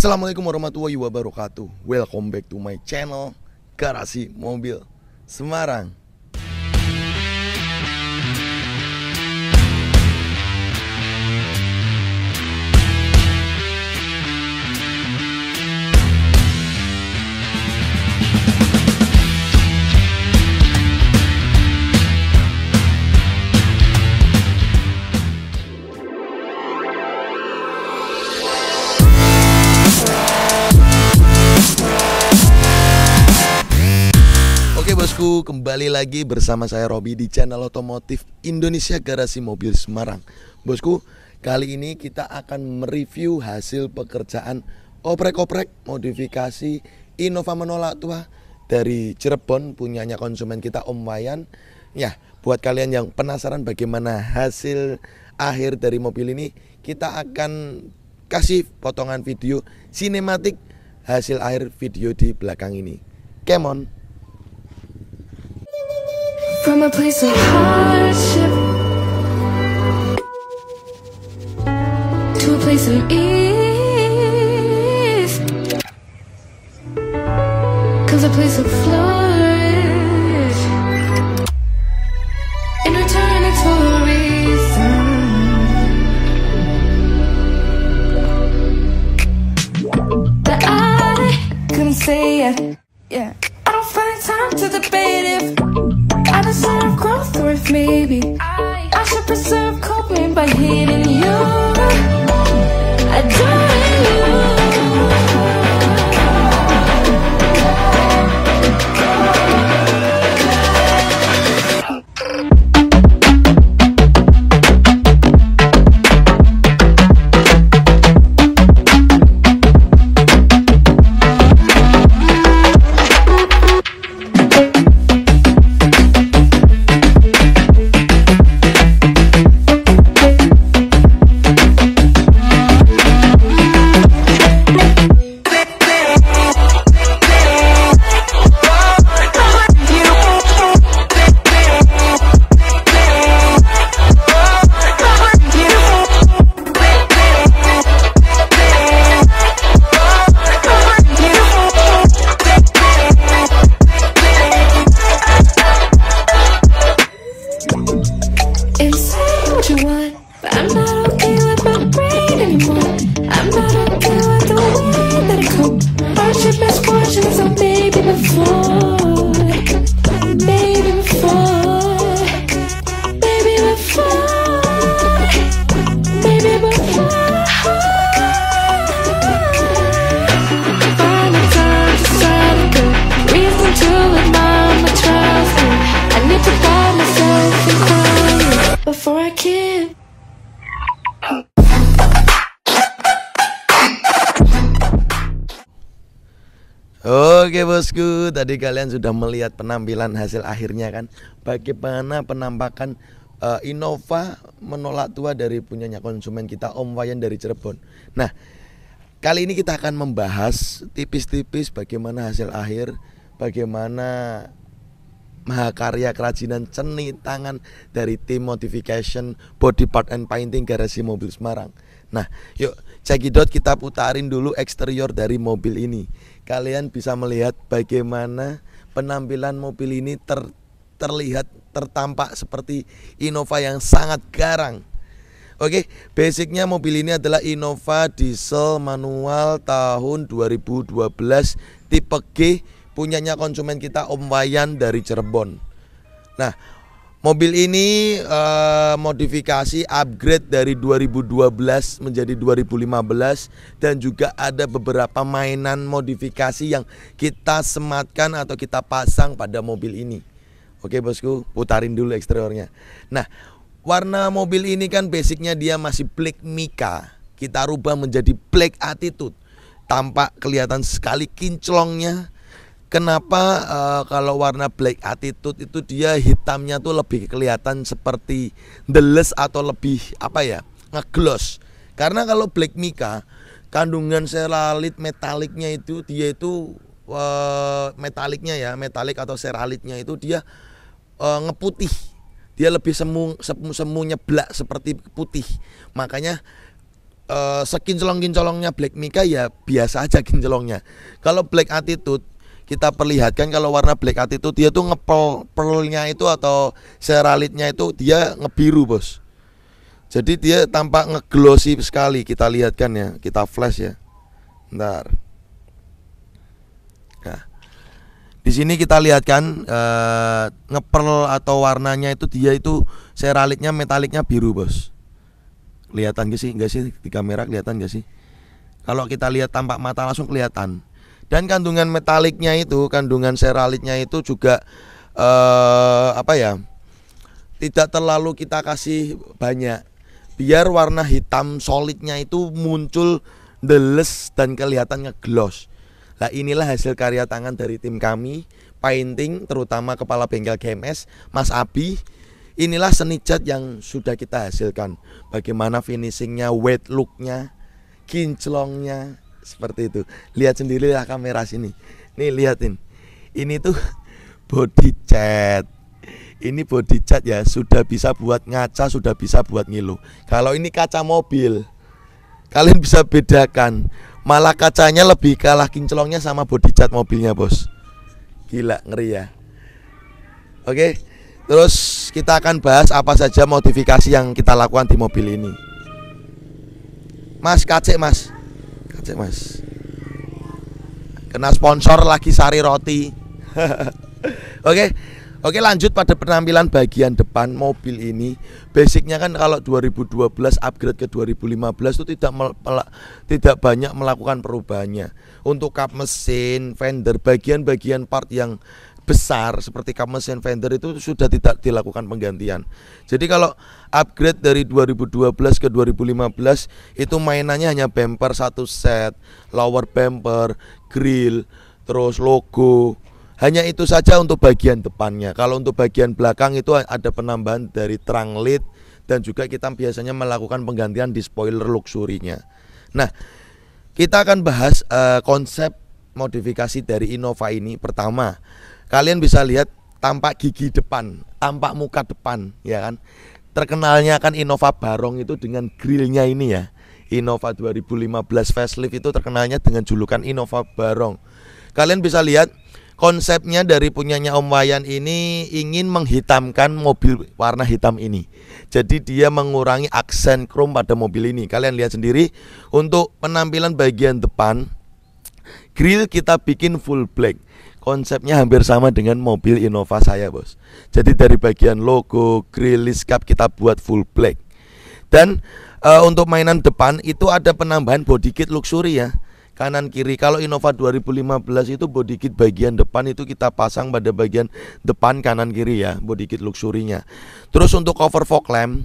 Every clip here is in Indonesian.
Assalamualaikum warahmatullahi wabarakatuh. Welcome back to my channel Garasi Mobil Semarang. Bosku, kembali lagi bersama saya Robi di channel otomotif Indonesia Garasi Mobil Semarang. Bosku, kali ini kita akan mereview hasil pekerjaan oprek-oprek modifikasi Innova menolak tua dari Cirebon, punyanya konsumen kita Om Wayan. Ya, buat kalian yang penasaran bagaimana hasil akhir dari mobil ini, kita akan kasih potongan video sinematik hasil akhir video di belakang ini. Come on. From a place of hardship to a place of ease comes a place of flourish. In return it's for a reason. That I couldn't say it. Yeah, I don't find time to debate if I deserve growth, or if maybe I should preserve coping by hitting you, adoring you. Oke bosku, tadi kalian sudah melihat penampilan hasil akhirnya kan, bagaimana penampakan Innova menolak tua dari punyanya konsumen kita Om Wayan dari Cirebon. Nah, kali ini kita akan membahas tipis-tipis bagaimana hasil akhir, bagaimana mahakarya kerajinan seni tangan dari tim modification body part and painting Garasi Mobil Semarang. Nah, yuk cekidot, kita putarin dulu eksterior dari mobil ini. Kalian bisa melihat bagaimana penampilan mobil ini terlihat, tertampak seperti Innova yang sangat garang. Oke, basicnya mobil ini adalah Innova diesel manual tahun 2012 tipe G, punyanya konsumen kita Om Wayan dari Cirebon. Nah, mobil ini modifikasi upgrade dari 2012 menjadi 2015, dan juga ada beberapa mainan modifikasi yang kita sematkan atau kita pasang pada mobil ini. Oke bosku, putarin dulu eksteriornya. Nah, warna mobil ini kan basicnya dia masih black mica, kita rubah menjadi black attitude. Tampak kelihatan sekali kinclongnya. Kenapa kalau warna black attitude itu dia hitamnya tuh lebih kelihatan seperti ndeles atau lebih apa ya, ngegloss. Karena kalau black mica, kandungan seralit metaliknya itu dia itu metaliknya ya, metalik atau seralitnya itu dia ngeputih. Dia lebih semu nyeblak seperti putih. Makanya sekinclong-kincolongnya Black Mika ya biasa aja kinclongnya. Kalau Black Attitude kita perlihatkan, kalau warna Black Attitude dia tuh pearlnya itu atau seralitnya itu dia ngebiru bos. Jadi dia tampak ngeglossy sekali. Kita lihatkan ya, kita flash ya. Bentar. Nah, di sini kita lihatkan ngepearl atau warnanya itu dia itu seralitnya metaliknya biru bos. Kelihatan gak sih? Enggak sih di kamera kelihatan gak sih? Kalau kita lihat tampak mata langsung kelihatan. Dan kandungan metaliknya itu, kandungan seralitnya itu juga apa ya? Tidak terlalu kita kasih banyak. Biar warna hitam solidnya itu muncul deles dan kelihatan ngegloss. Nah, inilah hasil karya tangan dari tim kami, painting, terutama kepala bengkel GMS, Mas Abi. Inilah seni cat yang sudah kita hasilkan. Bagaimana finishingnya, weight looknya, kinclongnya, seperti itu. Lihat sendirilah kamera sini. Nih lihatin. Ini tuh body cat. Ini body cat ya, sudah bisa buat ngaca, sudah bisa buat ngilu. Kalau ini kaca mobil, kalian bisa bedakan. Malah kacanya lebih kalah kinclongnya sama body cat mobilnya bos. Gila, ngeri ya. Oke, terus kita akan bahas apa saja modifikasi yang kita lakukan di mobil ini. Mas, kacek mas. Kacek mas. Kena sponsor lagi Sari Roti. Oke, lanjut pada penampilan bagian depan mobil ini. Basicnya kan kalau 2012 upgrade ke 2015 itu tidak banyak melakukan perubahannya. Untuk kap mesin, fender, bagian-bagian part yang besar seperti kap mesin, fender itu sudah tidak dilakukan penggantian. Jadi kalau upgrade dari 2012 ke 2015 itu mainannya hanya bumper satu set, lower bumper, grill, terus logo. Hanya itu saja untuk bagian depannya. Kalau untuk bagian belakang itu ada penambahan dari trunk lid dan juga kita biasanya melakukan penggantian di spoiler luxurinya. Nah, kita akan bahas konsep modifikasi dari Innova ini. Pertama, kalian bisa lihat tampak gigi depan, tampak muka depan, ya kan. Terkenalnya kan Innova Barong itu dengan grillnya ini ya. Innova 2015 facelift itu terkenalnya dengan julukan Innova Barong. Kalian bisa lihat konsepnya dari punyanya Om Wayan ini ingin menghitamkan mobil warna hitam ini. Jadi dia mengurangi aksen chrome pada mobil ini. Kalian lihat sendiri untuk penampilan bagian depan, grill kita bikin full black. Konsepnya hampir sama dengan mobil Innova saya bos. Jadi dari bagian logo, grill, list cap kita buat full black. Dan untuk mainan depan itu ada penambahan body kit luxury ya. Kanan kiri. Kalau Innova 2015 itu body kit bagian depan itu kita pasang pada bagian depan kanan kiri ya, body kit luxurinya. Terus untuk cover fog lamp,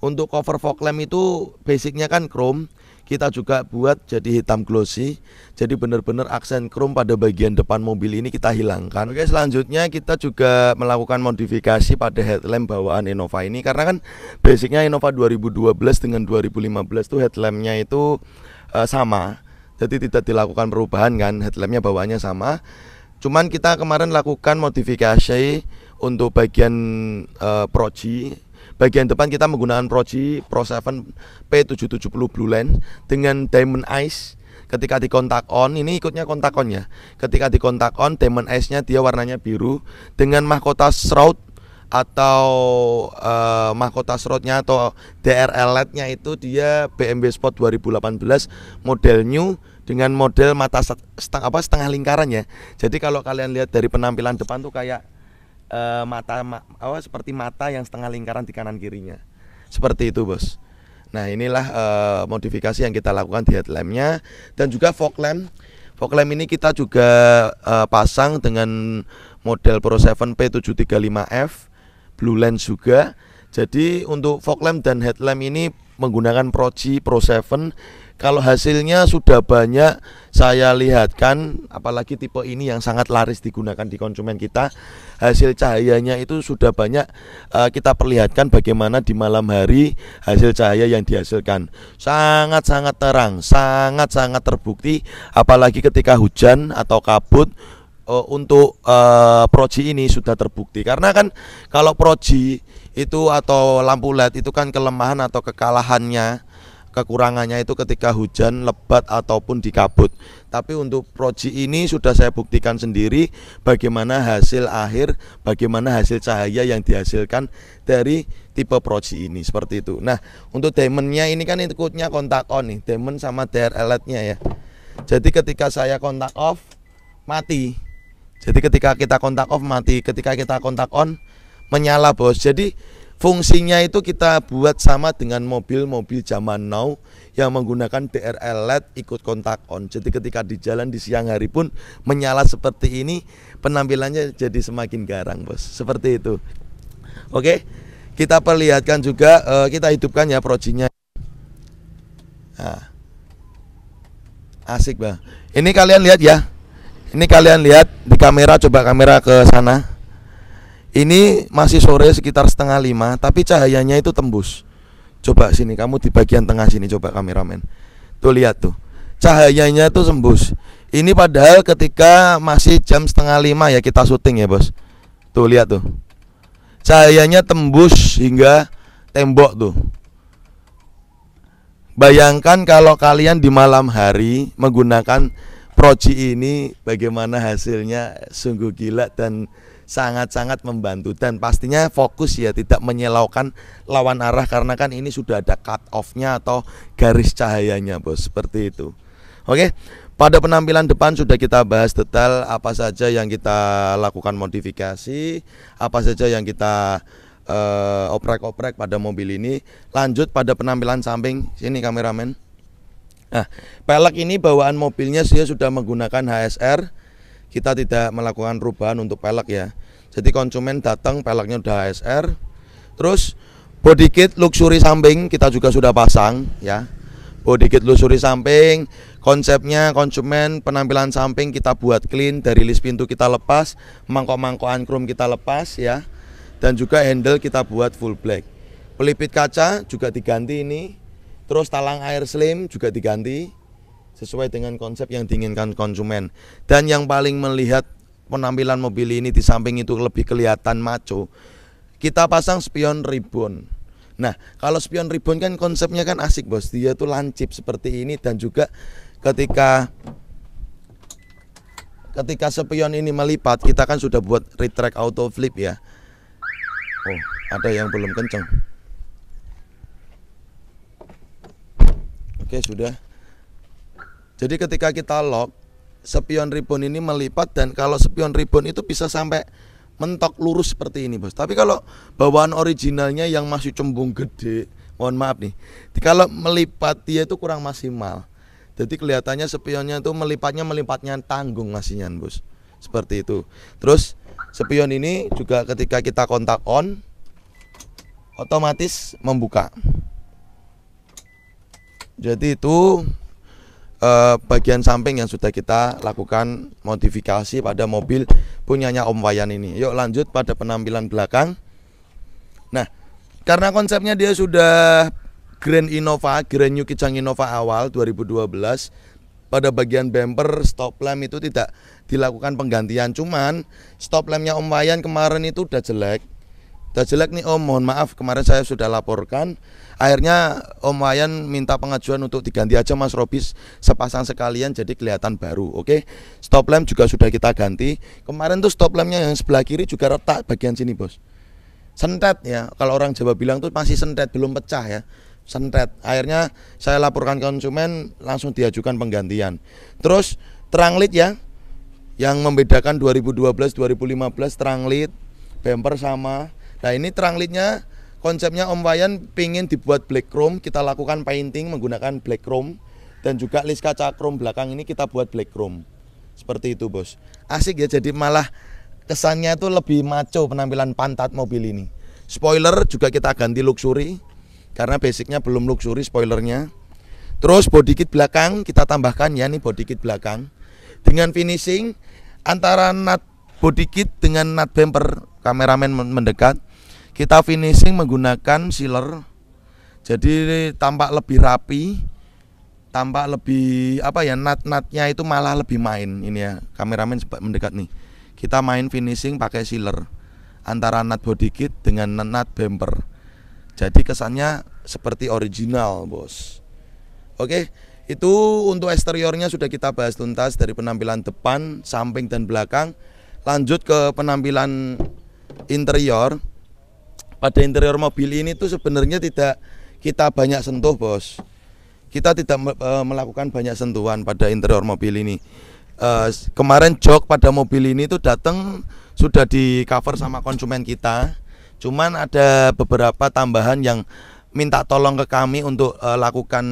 untuk cover fog lamp itu basicnya kan chrome, kita juga buat jadi hitam glossy. Jadi benar-benar aksen chrome pada bagian depan mobil ini kita hilangkan. Oke, selanjutnya kita juga melakukan modifikasi pada headlamp bawaan Innova ini. Karena kan basicnya Innova 2012 dengan 2015 tuh headlampnya itu sama. Jadi tidak dilakukan perubahan kan, headlampnya bawaannya sama. Cuman kita kemarin lakukan modifikasi untuk bagian Pro-G. Bagian depan kita menggunakan Pro-G Pro 7 P770 Blue Lens dengan Diamond Eyes. Ketika di kontak on, ini ikutnya kontak on ya. Ketika di kontak on, Diamond Eyes-nya dia warnanya biru dengan mahkota shroud atau mahkota shroudnya atau DRL LED-nya itu dia BMW Sport 2018 model new dengan model mata setengah lingkaran ya. Jadi kalau kalian lihat dari penampilan depan tuh kayak seperti mata yang setengah lingkaran di kanan kirinya. Seperti itu bos. Nah inilah modifikasi yang kita lakukan di headlampnya. Dan juga fog lamp. Fog lamp ini kita juga pasang dengan model Pro 7 P735F Blue Lens juga. Jadi untuk fog lamp dan headlamp ini menggunakan Pro-G Pro 7. Kalau hasilnya sudah banyak saya lihatkan, apalagi tipe ini yang sangat laris digunakan di konsumen kita. Hasil cahayanya itu sudah banyak kita perlihatkan bagaimana di malam hari hasil cahaya yang dihasilkan. Sangat-sangat terang, sangat-sangat terbukti. Apalagi ketika hujan atau kabut. Untuk Pro-G ini sudah terbukti. Karena kan kalau Pro-G itu atau lampu LED itu kan kelemahan atau kekalahannya kekurangannya itu ketika hujan, lebat ataupun dikabut. Tapi untuk Proji ini sudah saya buktikan sendiri bagaimana hasil akhir, bagaimana hasil cahaya yang dihasilkan dari tipe Proji ini, seperti itu. Nah, untuk diamondnya ini kan ikutnya kontak on nih, diamond sama DRL LED-nya ya. Jadi ketika saya kontak off mati. Jadi ketika kita kontak off mati, ketika kita kontak on menyala, bos. Jadi fungsinya itu kita buat sama dengan mobil-mobil zaman now yang menggunakan DRL LED ikut kontak on. Jadi ketika di jalan di siang hari pun menyala seperti ini, penampilannya jadi semakin garang, bos. Seperti itu. Oke, kita perlihatkan juga, kita hidupkan ya Projinya. Nah, asik, Bang. Ini kalian lihat ya. Ini kalian lihat di kamera, coba kamera ke sana. Ini masih sore sekitar 4:30, tapi cahayanya itu tembus. Coba sini, kamu di bagian tengah sini, coba kameramen. Tuh lihat tuh, cahayanya tuh tembus. Ini padahal ketika masih jam 4:30 ya kita syuting ya, bos. Tuh lihat tuh, cahayanya tembus hingga tembok tuh. Bayangkan kalau kalian di malam hari menggunakan Proji ini, bagaimana hasilnya, sungguh gila dan sangat-sangat membantu. Dan pastinya fokus ya, tidak menyilaukan lawan arah karena kan ini sudah ada cut off-nya atau garis cahayanya, bos, seperti itu. Oke, pada penampilan depan sudah kita bahas detail apa saja yang kita lakukan modifikasi, apa saja yang kita oprek-oprek pada mobil ini. Lanjut pada penampilan samping, sini kameramen. Nah, pelek ini bawaan mobilnya dia sudah menggunakan HSR. Kita tidak melakukan perubahan untuk pelek ya. Jadi konsumen datang peleknya udah HSR. Terus body kit luxury samping kita juga sudah pasang ya. Body kit luxury samping, konsepnya konsumen penampilan samping kita buat clean, dari list pintu kita lepas, mangkok-mangkokan chrome kita lepas ya. Dan juga handle kita buat full black. Pelipit kaca juga diganti ini. Terus talang air slim juga diganti sesuai dengan konsep yang diinginkan konsumen. Dan yang paling melihat penampilan mobil ini di samping itu lebih kelihatan maco, kita pasang spion ribbon. Nah, kalau spion ribbon kan konsepnya kan asik, bos. Dia tuh lancip seperti ini. Dan juga ketika spion ini melipat, kita kan sudah buat retract auto flip ya. Oh, ada yang belum kenceng. Oke, sudah. Jadi ketika kita lock, spion ribbon ini melipat, dan kalau spion ribbon itu bisa sampai mentok lurus seperti ini, bos. Tapi kalau bawaan originalnya yang masih cembung gede, mohon maaf nih, kalau melipat dia itu kurang maksimal. Jadi kelihatannya spionnya itu melipatnya tanggung masihnya, bos. Seperti itu. Terus spion ini juga ketika kita kontak on, otomatis membuka. Jadi itu bagian samping yang sudah kita lakukan modifikasi pada mobil punyanya Om Wayan ini. Yuk lanjut pada penampilan belakang. Nah, karena konsepnya dia sudah Grand Innova, Grand New Kijang Innova awal 2012, pada bagian bumper stop lamp itu tidak dilakukan penggantian. Cuman stop lampnya Om Wayan kemarin itu udah jelek. Udah jelek nih Om, mohon maaf, kemarin saya sudah laporkan. Akhirnya Om Wayan minta pengajuan untuk diganti aja Mas Robis, sepasang sekalian jadi kelihatan baru. Oke, stop lamp juga sudah kita ganti. Kemarin tuh stop lampnya yang sebelah kiri juga retak bagian sini, bos. Sentet ya, kalau orang Jawa bilang tuh masih sentet, belum pecah ya, sentet. Akhirnya saya laporkan konsumen, langsung diajukan penggantian. Terus terang led ya, yang membedakan 2012-2015 terang led, bumper sama. Nah ini terang lednya konsepnya Om Wayan pingin dibuat black chrome, kita lakukan painting menggunakan black chrome. Dan juga list kaca chrome belakang ini kita buat black chrome. Seperti itu, bos. Asik ya, jadi malah kesannya itu lebih maco penampilan pantat mobil ini. Spoiler juga kita ganti luxury, karena basicnya belum luxury spoilernya. Terus body kit belakang kita tambahkan ya, nih body kit belakang. Dengan finishing antara nut body kit dengan nut bumper, kameramen mendekat. Kita finishing menggunakan sealer, jadi tampak lebih rapi, tampak lebih apa ya, nut-nutnya itu malah lebih main ini ya. Kameramen mendekat nih. Kita main finishing pakai sealer antara nut body kit dengan nut bumper. Jadi kesannya seperti original, bos. Oke, itu untuk eksteriornya sudah kita bahas tuntas dari penampilan depan, samping dan belakang. Lanjut ke penampilan interior. Pada interior mobil ini tuh sebenarnya tidak kita banyak sentuh, Bos. Kita tidak melakukan banyak sentuhan pada interior mobil ini. Kemarin jok pada mobil ini tuh datang sudah di cover sama konsumen kita. Cuman ada beberapa tambahan yang minta tolong ke kami untuk lakukan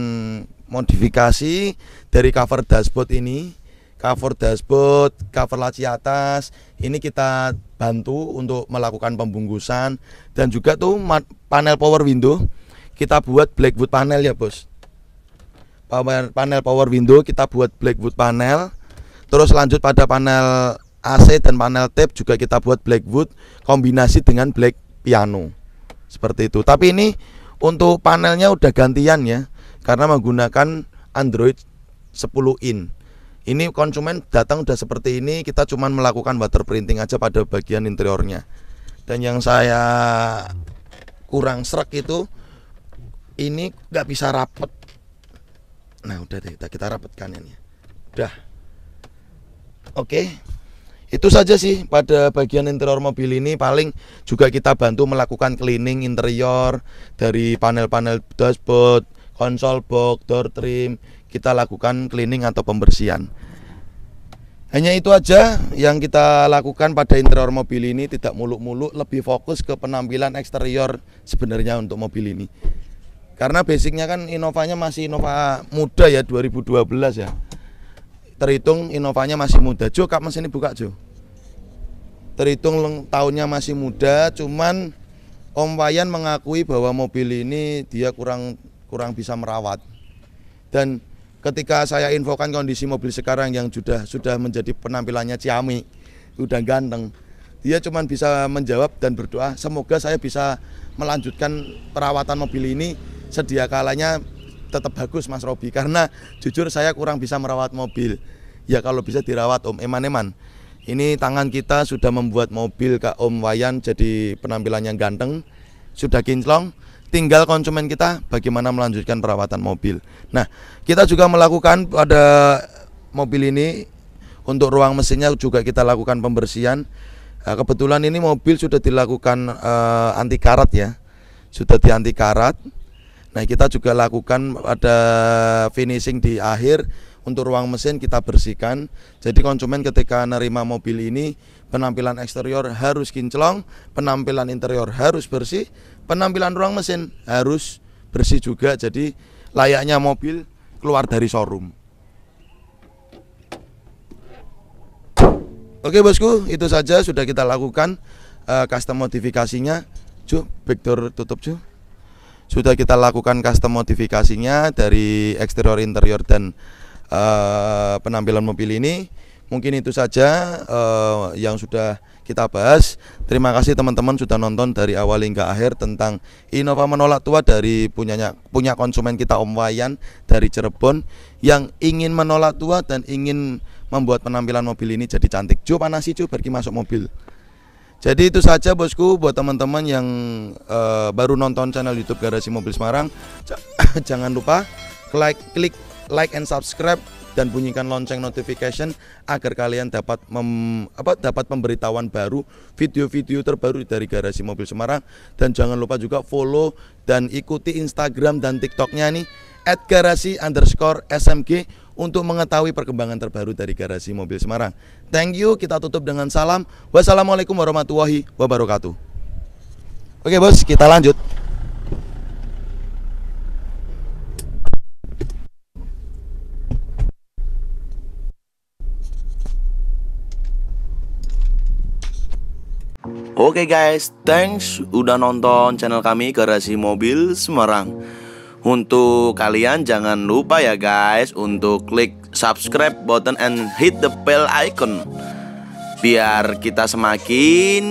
modifikasi dari cover dashboard ini. Cover dashboard, cover laci atas, ini kita bantu untuk melakukan pembungkusan. Dan juga tuh panel power window kita buat blackwood panel ya, Bos. Panel power window kita buat blackwood panel. Terus lanjut pada panel AC dan panel tape juga kita buat blackwood kombinasi dengan black piano. Seperti itu. Tapi ini untuk panelnya udah gantian ya, karena menggunakan Android 10 in. Ini konsumen datang udah seperti ini, kita cuman melakukan water printing aja pada bagian interiornya. Dan yang saya kurang srek itu ini nggak bisa rapet. Nah udah deh, kita rapetkan ini. Udah. Oke. Itu saja sih pada bagian interior mobil ini. Paling juga kita bantu melakukan cleaning interior dari panel-panel dashboard, konsol box, door trim. Kita lakukan cleaning atau pembersihan. Hanya itu aja yang kita lakukan pada interior mobil ini. Tidak muluk-muluk, lebih fokus ke penampilan eksterior sebenarnya untuk mobil ini. Karena basicnya kan Innovanya masih Innova muda ya, 2012 ya. Terhitung Innovanya masih muda. Jo, kap mesin ini buka, Jo. Terhitung tahunnya masih muda, cuman Om Wayan mengakui bahwa mobil ini dia kurang bisa merawat. Dan ketika saya infokan kondisi mobil sekarang yang sudah menjadi penampilannya ciami, udah ganteng, dia cuman bisa menjawab dan berdoa, semoga saya bisa melanjutkan perawatan mobil ini sedia kalanya tetap bagus, Mas Robi, karena jujur saya kurang bisa merawat mobil. Ya kalau bisa dirawat, Om. Eman-eman. Ini tangan kita sudah membuat mobil Kak Om Wayan jadi penampilannya ganteng, sudah kinclong. Tinggal konsumen kita bagaimana melanjutkan perawatan mobil. Nah, kita juga melakukan pada mobil ini untuk ruang mesinnya juga kita lakukan pembersihan. Nah, kebetulan ini mobil sudah dilakukan anti karat ya, sudah di anti karat. Nah, kita juga lakukan ada finishing di akhir untuk ruang mesin kita bersihkan. Jadi konsumen ketika nerima mobil ini, penampilan eksterior harus kinclong, penampilan interior harus bersih, penampilan ruang mesin harus bersih juga. Jadi layaknya mobil keluar dari showroom. Oke bosku, itu saja sudah kita lakukan custom modifikasinya. Ju, backdoor tutup Ju. Sudah kita lakukan custom modifikasinya dari eksterior, interior dan penampilan mobil ini. Mungkin itu saja yang sudah kita bahas. Terima kasih teman-teman sudah nonton dari awal hingga akhir tentang Innova menolak tua dari punya konsumen kita Om Wayan dari Cirebon yang ingin menolak tua dan ingin membuat penampilan mobil ini jadi cantik. Ju, panasi Ju, pergi masuk mobil. Jadi itu saja bosku, buat teman-teman yang baru nonton channel YouTube Garasi Mobil Semarang, jangan lupa klik like and subscribe dan bunyikan lonceng notification agar kalian dapat pemberitahuan baru, video-video terbaru dari Garasi Mobil Semarang. Dan jangan lupa juga follow dan ikuti Instagram dan TikToknya nih @garasi_smg untuk mengetahui perkembangan terbaru dari Garasi Mobil Semarang. Thank you, kita tutup dengan salam. Wassalamualaikum warahmatullahi wabarakatuh. Oke bos, kita lanjut. Oke guys, thanks udah nonton channel kami Garasi Mobil Semarang. Untuk kalian jangan lupa ya guys untuk klik subscribe button and hit the bell icon biar kita semakin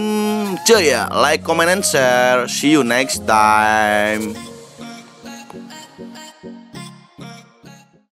jaya. Like, comment, and share. See you next time.